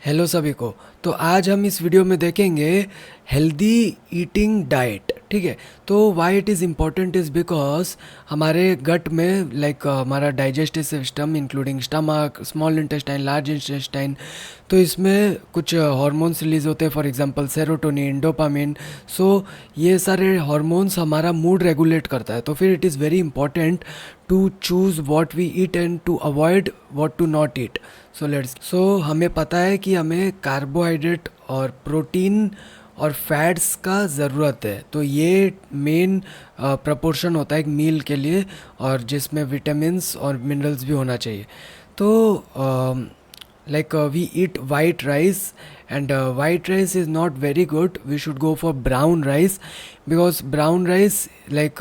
Hello सभी को। तो आज हम इस वीडियो में देखेंगे हेल्दी ईटिंग डाइट। ठीक है। तो why it is important is because हमारे गट में हमारा digestive system including stomach, small intestine, large intestine, तो इसमें कुछ हार्मोन्स रिलीज होते हैं, फॉर एग्जांपल सेरोटोनिन, डोपामिन। सो ये सारे हार्मोन्स हमारा मूड रेगुलेट करता है। तो फिर it is very important to choose what we eat and to avoid what to not eat. So हमें पता है कि हमें कार्बोहाइड्रेट और प्रोटीन और फैट्स का ज़रूरत है। तो ये मेन प्रपोर्शन होता है एक मील के लिए, और जिसमें विटामिन्स और मिनरल्स भी होना चाहिए। तो we eat white rice, and white rice is not very good. We should go for brown rice, because brown rice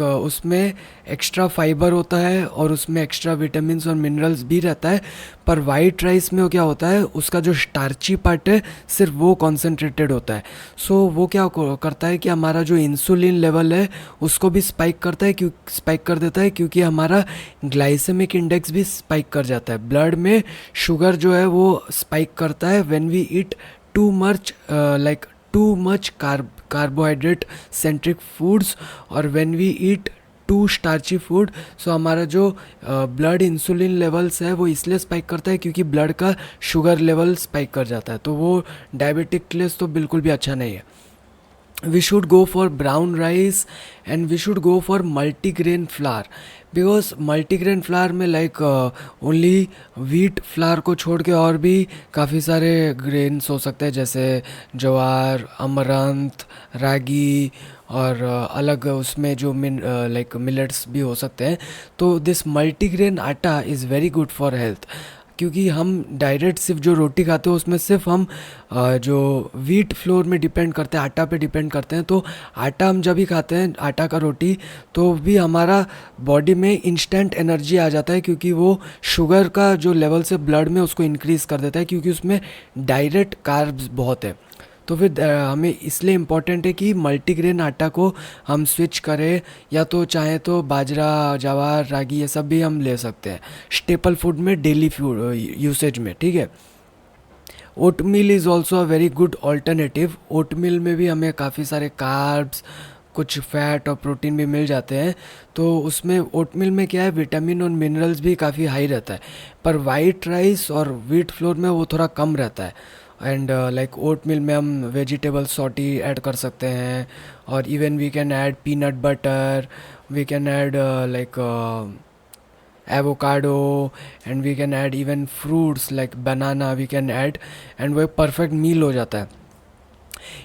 उसमें एक्स्ट्रा फाइबर होता है और उसमें एक्स्ट्रा विटामिन्स और मिनरल्स भी रहता है। पर वाइट राइस में क्या होता है, उसका जो स्टार्ची पार्ट है सिर्फ वो कॉन्सेंट्रेटेड होता है। सो वो क्या करता है कि हमारा जो इंसुलिन लेवल है उसको भी स्पाइक करता है, स्पाइक कर देता है, क्योंकि हमारा ग्लाइसेमिक इंडेक्स भी स्पाइक कर जाता है। ब्लड में शुगर जो है वो स्पाइक करता है when we eat too much too much carbohydrate centric foods, और when we eat too starchy food. So हमारा जो ब्लड इंसुलिन लेवल्स है वो इसलिए स्पाइक करता है क्योंकि ब्लड का शुगर लेवल स्पाइक कर जाता है। तो वो डायबिटिक के लिए तो बिल्कुल भी अच्छा नहीं है। we should go for brown rice, and we should go for multigrain flour, because multigrain flour में ओनली wheat flour को छोड़ के और भी काफ़ी सारे ग्रेन्स हो सकते हैं, जैसे ज्वार, अमरंथ, रागी, और अलग उसमें जो मिलेट्स भी हो सकते हैं। तो दिस मल्टीग्रेन आटा is very good for health, क्योंकि हम डायरेक्ट सिर्फ जो रोटी खाते हैं उसमें सिर्फ हम जो वीट फ्लोर में डिपेंड करते हैं, आटा पे डिपेंड करते हैं। तो आटा हम जब भी खाते हैं, आटा का रोटी, तो भी हमारा बॉडी में इंस्टेंट एनर्जी आ जाता है, क्योंकि वो शुगर का जो लेवल से ब्लड में उसको इंक्रीज़ कर देता है, क्योंकि उसमें डायरेक्ट कार्ब्स बहुत है। तो फिर हमें इसलिए इम्पॉर्टेंट है कि मल्टीग्रेन आटा को हम स्विच करें, या तो चाहे तो बाजरा, ज्वार, रागी, ये सब भी हम ले सकते हैं स्टेपल फूड में, डेली फूड यूसेज में। ठीक है। Oatmeal is also a very good alternative. Oatmeal में भी हमें काफ़ी सारे कार्ब्स, कुछ फैट और प्रोटीन भी मिल जाते हैं। तो उसमें ओट मील में क्या है, विटामिन और मिनरल्स भी काफ़ी हाई रहता है। पर वाइट राइस और व्हीट फ्लोर में वो थोड़ा कम रहता है। एंड ओट मिल में हम वेजिटेबल सॉटी ऐड कर सकते हैं, और even we can add peanut butter, we can add avocado, and we can add even fruits like banana we can add, and वो एक परफेक्ट मील हो जाता है।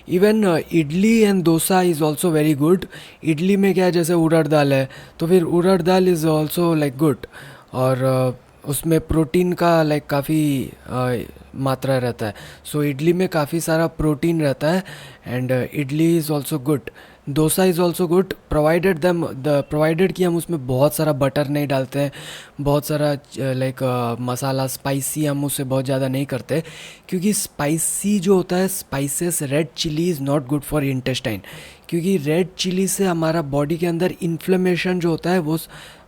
Even idli and dosa is also very good. Idli में क्या है, जैसे उड़द दाल है, तो फिर urad dal is also good, और उसमें प्रोटीन का काफ़ी मात्रा रहता है। सो इडली में काफ़ी सारा प्रोटीन रहता है, and idli is also good. Dosa is also good, provided कि हम उसमें बहुत सारा बटर नहीं डालते हैं, बहुत सारा मसाला स्पाइसी हम उससे बहुत ज़्यादा नहीं करते, क्योंकि स्पाइसी जो होता है, spices, red chilli is not good for intestine, क्योंकि रेड चिली से हमारा बॉडी के अंदर इन्फ्लेमेशन जो होता है वो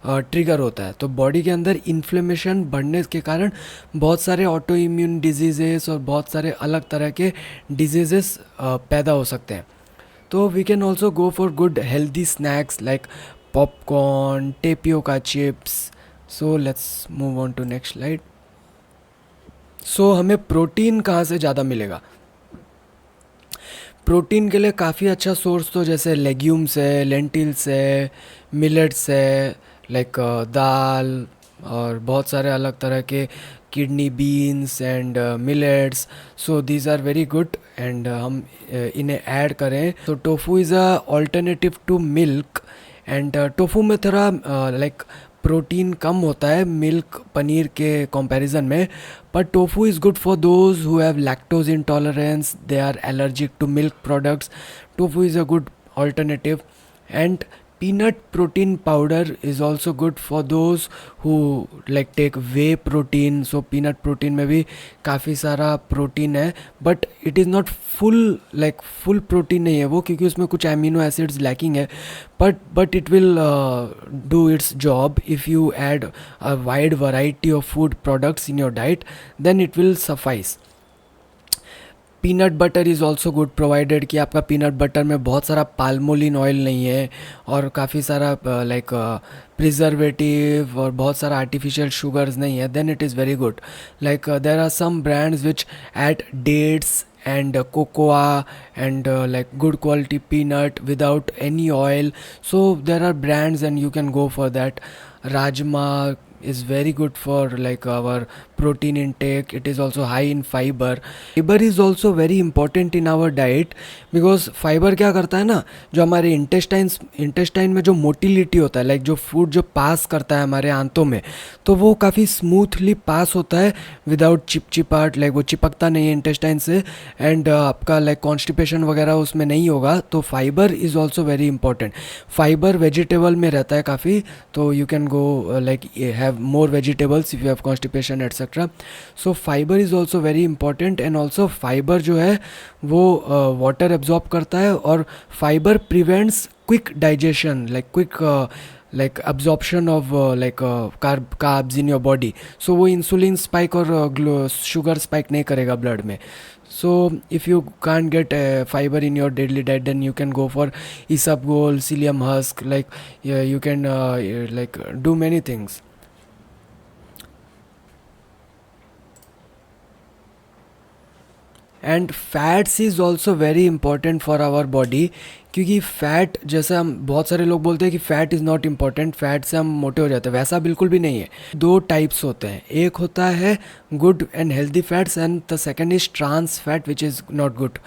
ट्रिगर होता है। तो बॉडी के अंदर इन्फ्लेमेशन बढ़ने के कारण बहुत सारे ऑटो इम्यून डिजीज़ेस और बहुत सारे अलग तरह के डिजीज़ेस पैदा हो सकते हैं। तो we can also go for good healthy snacks like popcorn, tapioca chips. So let's move on to next slide. So हमें प्रोटीन कहाँ से ज़्यादा मिलेगा? प्रोटीन के लिए काफ़ी अच्छा सोर्स तो जैसे लेग्यूम्स है, लेंटिल्स है, मिलेट्स है, दाल, और बहुत सारे अलग तरह के kidney beans and millets. So these are very good, and हम इन्हें ऐड करें तो tofu is a alternative to milk. And tofu में थोड़ा प्रोटीन कम होता है मिल्क, पनीर के कंपैरिजन में, पर tofu is good for those who have lactose intolerance, they are allergic to milk products. Tofu is a good alternative. And peanut protein powder is also good for those who take whey protein. So peanut protein में भी काफ़ी सारा protein है, but it is not full protein नहीं है वो, क्योंकि उसमें कुछ एमिनो एसिड्स लैकिंग है। But it will do it's job if you add a wide variety of food products in your diet, then it will suffice. Peanut butter is also good, provided कि आपका peanut butter में बहुत सारा पाल्मोलिन oil नहीं है और काफ़ी सारा लाइक प्रिजर्वेटिव और बहुत सारा आर्टिफिशियल शुगर्स नहीं है, then it is very good. Like there are some brands which at dates and cocoa and like good quality peanut without any oil. So there are brands and you can go for that. Rajma is very good for like our protein intake. It is also high in fiber. Fiber is also very important in our diet because fiber क्या करता है ना, जो हमारे intestine में जो motility होता है, लाइक जो फूड जो पास करता है हमारे आंतों में, तो वो काफ़ी स्मूथली पास होता है विदाउट चिपचिपाट, लाइक वो चिपकता नहीं है इंटेस्टाइन से, एंड आपका लाइक कॉन्स्टिपेशन वगैरह उसमें नहीं होगा. तो fibre is also very important. Fibre vegetable में रहता है काफ़ी, तो you can go like have more vegetables if you have constipation etcetera. So fibre is also very important. And also fibre जो है वो वाटर एब्जॉर्ब करता है, और fibre prevents quick digestion, like quick like absorption of like carbs in your body. So वो insulin spike और sugar spike नहीं करेगा ब्लड में. So if you can't get fiber in your daily diet, then you can go for isabgol, psyllium husk, like yeah, you can like do many things. And fats is also very important for our body, क्योंकि fat, जैसे हम बहुत सारे लोग बोलते हैं कि fat is not important, fat से हम मोटे हो जाते हैं, वैसा बिल्कुल भी नहीं है. दो टाइप्स होते हैं, एक होता है good and healthy fats and the second is trans fat which is not good.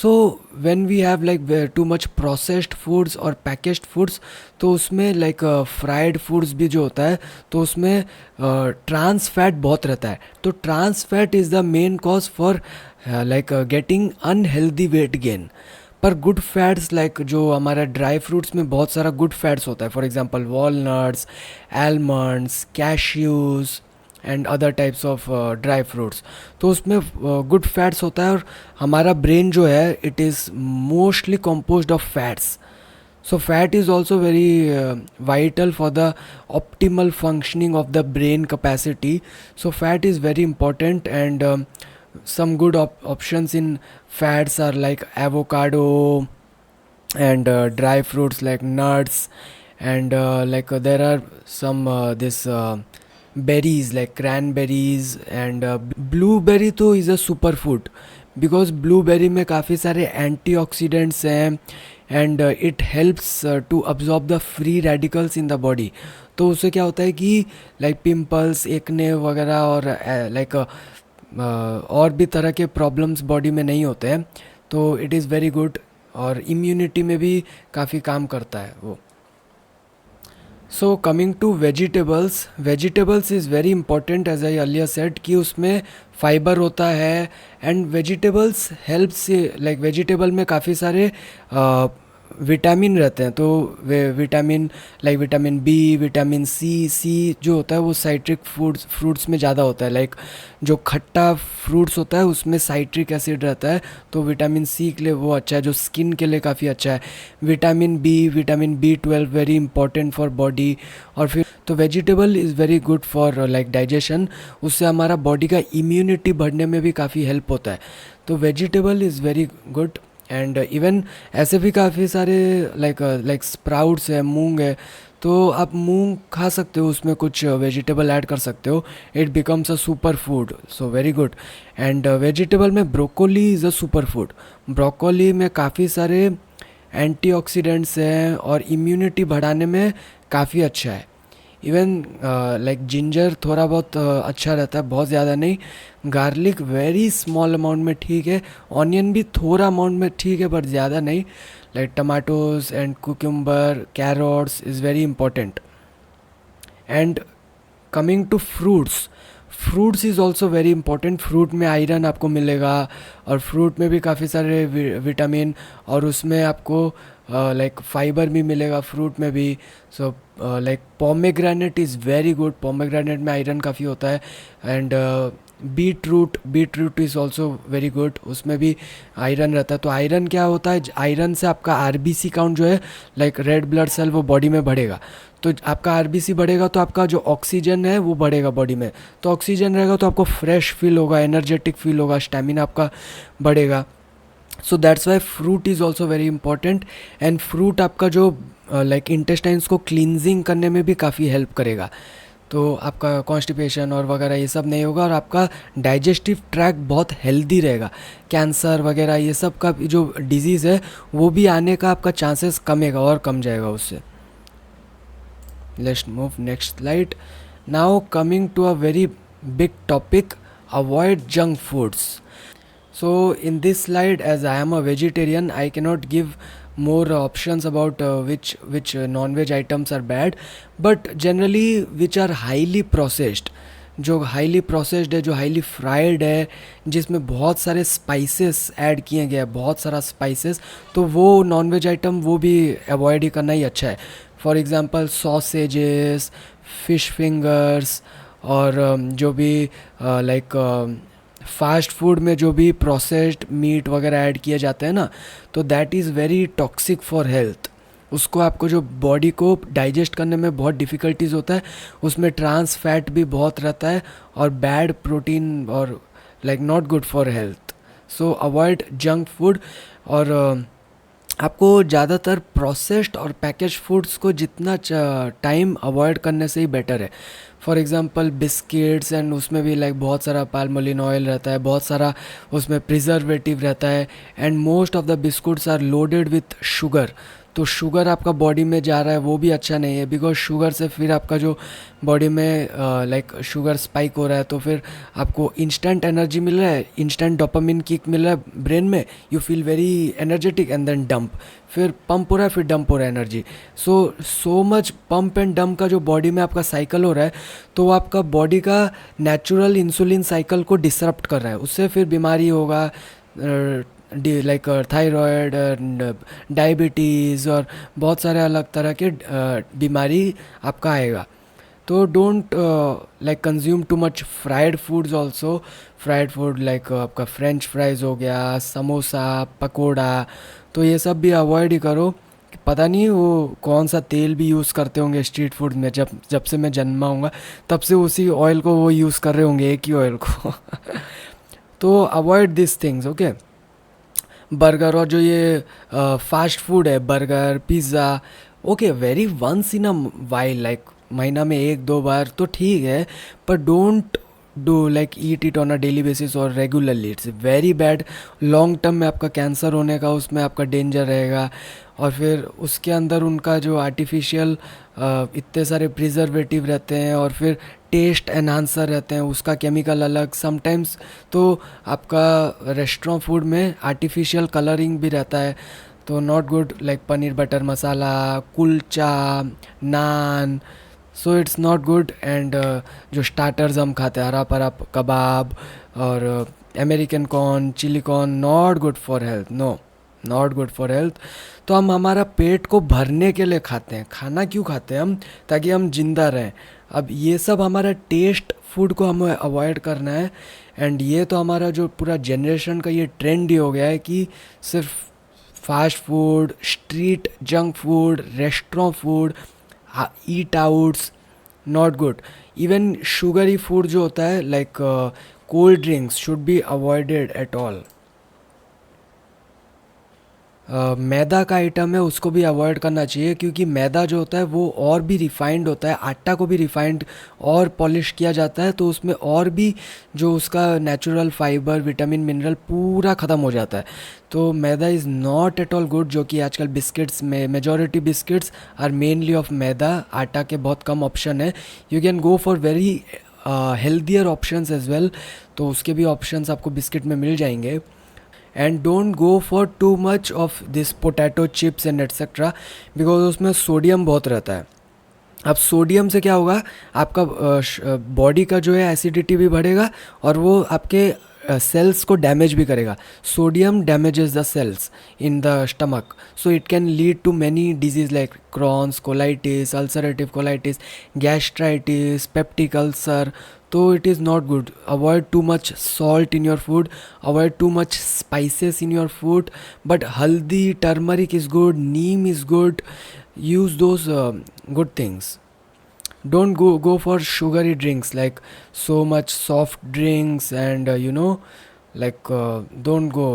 So when we have like too much processed foods और पैकेज्ड फूड्स, तो उसमें लाइक फ्राइड फूड्स भी जो होता है, तो उसमें ट्रांस फैट बहुत रहता है. तो trans fat is the main cause for like getting unhealthy weight gain. पर गुड फैट्स, लाइक जो हमारा ड्राई फ्रूट्स में बहुत सारा गुड फैट्स होता है, for example walnuts, almonds, cashews and other types of dry fruits, तो उसमें गुड फैट्स होता है. और हमारा ब्रेन जो है it is mostly composed of fats. So fat is also very vital for the optimal functioning of the brain capacity. So fat is very important, and some good options in fats are like avocado and dry fruits like nuts, and there are some this berries like cranberries and blueberry तो is a superfood because blueberry में काफ़ी सारे antioxidants हैं, and it helps to absorb the free radicals in the body. तो उससे क्या होता है कि लाइक पिंपल्स, एक्ने वगैरह और लाइक और भी तरह के प्रॉब्लम्स बॉडी में नहीं होते हैं. तो इट इज़ वेरी गुड, और इम्यूनिटी में भी काफ़ी काम करता है वो. So coming to vegetables, vegetables is very important as I earlier said कि उसमें फाइबर होता है, and vegetables helps, like vegetable में काफ़ी सारे विटामिन रहते हैं. तो वे vitamin like vitamin B, vitamin C जो होता है वो साइट्रिक फ्रूट्स में ज़्यादा होता है. लाइक जो खट्टा फ्रूट्स होता है उसमें साइट्रिक एसिड रहता है, तो विटामिन सी के लिए वो अच्छा है, जो स्किन के लिए काफ़ी अच्छा है. Vitamin B12 very important for body. और फिर तो vegetable is very good for like digestion, उससे हमारा बॉडी का इम्यूनिटी बढ़ने में भी काफ़ी हेल्प होता है. तो vegetable is very good. And even ऐसे भी काफ़ी सारे लाइक स्प्राउट्स है, मूंग है, तो आप मूंग खा सकते हो, उसमें कुछ वेजिटेबल ऐड कर सकते हो, it becomes a super food. So very good. And vegetable में broccoli is a super food. Broccoli में काफ़ी सारे एंटीऑक्सीडेंट्स हैं और इम्यूनिटी बढ़ाने में काफ़ी अच्छा है. इवन लाइक जिंजर थोड़ा बहुत अच्छा रहता है, बहुत ज़्यादा नहीं. गार्लिक वेरी स्मॉल अमाउंट में ठीक है. ऑनियन भी थोड़ा अमाउंट में ठीक है, बट ज़्यादा नहीं. Like tomatoes and cucumber, carrots is very important. And coming to fruits is also very important. Fruit में आयरन आपको मिलेगा, और फ्रूट में भी काफ़ी सारे विटामिन, और उसमें आपको लाइक फाइबर भी मिलेगा फ्रूट में भी. So like pomegranate is very good. Pomegranate में आयरन काफ़ी होता है. And beetroot is also very good, उसमें भी आयरन रहता है। तो आयरन क्या होता है, आयरन से आपका आरबीसी काउंट जो है, लाइक रेड ब्लड सेल, वो बॉडी में बढ़ेगा। तो आपका आरबीसी बढ़ेगा तो आपका जो ऑक्सीजन है वो बढ़ेगा बॉडी में। तो ऑक्सीजन रहेगा तो आपको फ्रेश फील होगा, एनर्जेटिक फील होगा, स्टेमिना आपका बढ़ेगा। So that's why fruit is also very important. And fruit आपका जो लाइक इंटेस्टाइन्स को क्लींजिंग करने में भी काफ़ी हेल्प करेगा। तो आपका कॉन्स्टिपेशन और वगैरह ये सब नहीं होगा, और आपका डाइजेस्टिव ट्रैक्ट बहुत हेल्दी रहेगा। कैंसर वगैरह ये सब का जो डिजीज़ है वो भी आने का आपका चांसेस कमेगा और कम जाएगा उससे। Let's move next slide. Now coming to a very big topic, avoid junk foods. So in this slide, as I am a vegetarian, I cannot give more options about which non-veg items are bad, but generally which are highly processed, जो highly processed है, जो highly fried है, जिसमें बहुत सारे spices add किए गए हैं, बहुत सारा स्पाइसेस, तो वो नॉन वेज आइटम वो भी अवॉइड ही करना ही अच्छा है। For example sausages, fish fingers, और जो भी लाइक फास्ट फूड में जो भी प्रोसेस्ड मीट वगैरह ऐड किए जाते हैं ना, तो that is very toxic for health. उसको आपको जो बॉडी को डाइजेस्ट करने में बहुत डिफ़िकल्टीज होता है, उसमें ट्रांस फैट भी बहुत रहता है, और बैड प्रोटीन, और like not good for health. So avoid junk food. और आपको ज़्यादातर प्रोसेस्ड और पैकेज फूड्स को जितना टाइम अवॉइड करने से ही बेटर है। फॉर एग्ज़ाम्पल बिस्किट्स, एंड उसमें भी लाइक बहुत सारा पाल्मोलिन ऑयल रहता है, बहुत सारा उसमें प्रिजर्वेटिव रहता है, and most of the biscuits are loaded with sugar. तो शुगर आपका बॉडी में जा रहा है वो भी अच्छा नहीं है, बिकॉज शुगर से फिर आपका जो बॉडी में लाइक शुगर स्पाइक हो रहा है, तो फिर आपको इंस्टेंट एनर्जी मिल रहा है, इंस्टेंट डोपामिन किक मिल रहा है ब्रेन में, you feel very energetic, and then dump, फिर पंप हो रहा है, फिर डंप हो रहा है energy. So much pump and dump का जो बॉडी में आपका साइकिल हो रहा है, तो वो आपका बॉडी का नेचुरल इंसुलिन साइकिल को डिसरप्ट कर रहा है, उससे फिर बीमारी होगा, लाइक थायराइड एंड डायबिटीज़, और बहुत सारे अलग तरह के बीमारी आपका आएगा। तो don't like consume too much fried foods also. Fried food like आपका फ्रेंच फ्राइज़ हो गया, समोसा, पकोड़ा, तो ये सब भी अवॉइड ही करो। पता नहीं वो कौन सा तेल भी यूज़ करते होंगे स्ट्रीट फूड में, जब जब से मैं जन्मा हूँगा तब से उसी ऑयल को वो यूज़ कर रहे होंगे, एक ही ऑयल को। तो avoid this things, okay. Burger और जो ये फास्ट फूड है, burger, pizza, okay, very once in a while, like महीना में एक दो बार तो ठीक है, पर don't do like eat it on a daily basis और regularly, it's very bad. Long term में आपका कैंसर होने का उसमें आपका डेंजर रहेगा। और फिर उसके अंदर उनका जो आर्टिफिशियल इतने सारे प्रिजर्वेटिव रहते हैं, और फिर टेस्ट एनहांसर रहते हैं, उसका केमिकल अलग समटाइम्स। तो आपका रेस्टोरेंट फूड में आर्टिफिशियल कलरिंग भी रहता है, तो not good, like paneer butter masala, kulcha, naan, so it's not good. And जो स्टार्टर्स हम खाते हैं, हरा भरा कबाब और American corn, chilli corn, not good for health, no, not good for health. तो हम हमारा पेट को भरने के लिए खाते हैं, खाना क्यों खाते हैं हम, ताकि हम जिंदा रहें। अब ये सब हमारा टेस्ट फूड को हमें अवॉइड करना है। एंड ये तो हमारा जो पूरा जनरेशन का ये ट्रेंड ही हो गया है कि सिर्फ fast food, street junk food, restaurant food, eat outs, not good. Even sugary food जो होता है, like cold drinks should be avoided at all. मैदा का आइटम है उसको भी अवॉइड करना चाहिए, क्योंकि मैदा जो होता है वो और भी रिफाइंड होता है, आटा को भी रिफाइंड और पॉलिश किया जाता है, तो उसमें और भी जो उसका नेचुरल फाइबर, विटामिन, मिनरल पूरा ख़त्म हो जाता है। तो maida is not at all good, जो कि आजकल बिस्किट्स में majority biscuits are mainly of maida, आटा के बहुत कम ऑप्शन है। You can go for very healthier options as well, तो उसके भी ऑप्शंस आपको बिस्किट में मिल जाएंगे। And don't go for too much of this potato chips and etcetera, because उसमें सोडियम बहुत रहता है। अब सोडियम से क्या होगा, आपका बॉडी का जो है एसिडिटी भी बढ़ेगा, और वो आपके सेल्स को डैमेज भी करेगा। Sodium damages the cells in the stomach, so it can lead to many disease like Crohn's, colitis, ulcerative colitis, gastritis, peptic ulcer. तो it is not good. Avoid too much salt in your food, avoid too much spices in your food. But haldi, turmeric is good, neem is good. use those good things. Don't go for sugary drinks like so much soft drinks and like don't go,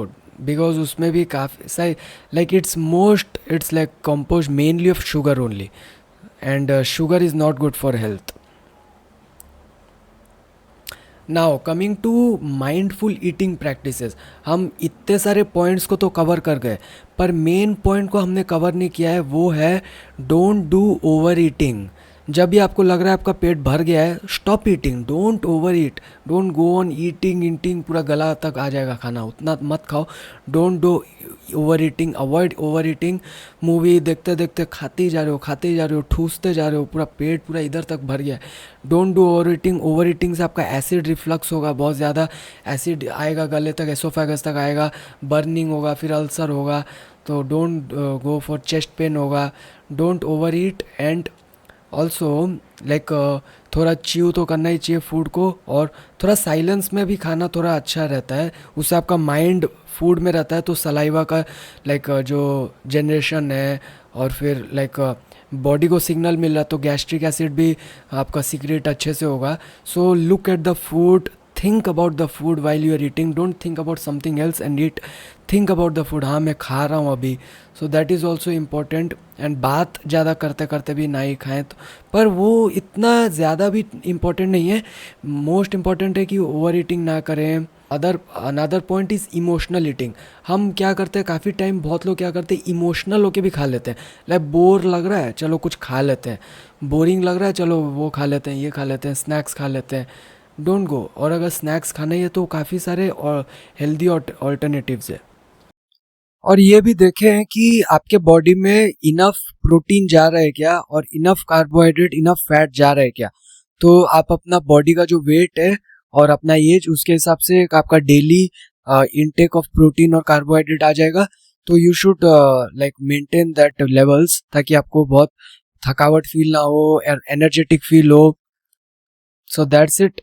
because उसमें भी काफ़ी सारी like it's like composed mainly of sugar only, and sugar is not good for health. Now coming to mindful eating practices. हम इतने सारे points को तो cover कर गए, पर मेन पॉइंट को हमने कवर नहीं किया है, वो है डोंट डू ओवर ईटिंग. जब भी आपको लग रहा है आपका पेट भर गया है, stop eating, don't over eat. Don't go on eating eating, पूरा गला तक आ जाएगा खाना, उतना मत खाओ. Don't do over eating, avoid over eating. Movie देखते देखते खाते ही जा रहे हो, खाते ही जा रहे हो, ठूसते जा रहे हो, पूरा पेट पूरा इधर तक भर गया है. Don't do over eating. Over eating से आपका एसिड रिफ्लक्स होगा, बहुत ज़्यादा एसिड आएगा गले तक, एसोफेगस तक आएगा, बर्निंग होगा, फिर अल्सर होगा. तो don't go for chest pain होगा. Don't overeat. And also like थोड़ा च्यू तो करना ही चाहिए फूड को, और थोड़ा साइलेंस में भी खाना थोड़ा अच्छा रहता है, उससे आपका माइंड फूड में रहता है. तो सलाइवा का लाइक जो जनरेशन है, और फिर लाइक बॉडी को सिग्नल मिल रहा, तो गैस्ट्रिक एसिड भी आपका सीक्रेट अच्छे से होगा. So look at the food, think about the food while you are eating. Don't think about something else and eat. Think about the food, हाँ मैं खा रहा हूँ अभी. So that is also important. And बात ज़्यादा करते करते भी ना ही खाएं तो, पर वो इतना ज़्यादा भी इम्पोर्टेंट नहीं है. मोस्ट इम्पॉर्टेंट है कि ओवर ईटिंग ना करें. Another point is emotional eating. हम क्या करते हैं, काफ़ी टाइम बहुत लोग क्या करते हैं, इमोशनल होके भी खा लेते हैं. लाइक बोर लग रहा है, चलो कुछ खा लेते हैं. बोरिंग लग रहा है, चलो वो खा लेते हैं, ये खा लेते हैं, स्नैक्स खा लेते हैं. Don't go. और अगर स्नैक्स खाना ही है तो काफ़ी सारे और हेल्दी ऑल्टरनेटिव्स है. और ये भी देखें कि आपके बॉडी में इनफ प्रोटीन जा रहा है क्या, और इनफ कार्बोहाइड्रेट, इनफ फैट जा रहा है क्या. तो आप अपना बॉडी का जो वेट है और अपना एज, उसके हिसाब से आपका डेली इनटेक ऑफ प्रोटीन और कार्बोहाइड्रेट आ जाएगा. तो you should like maintain that levels, ताकि आपको बहुत थकावट फील ना हो, एनर्जेटिक फील हो. So that's it.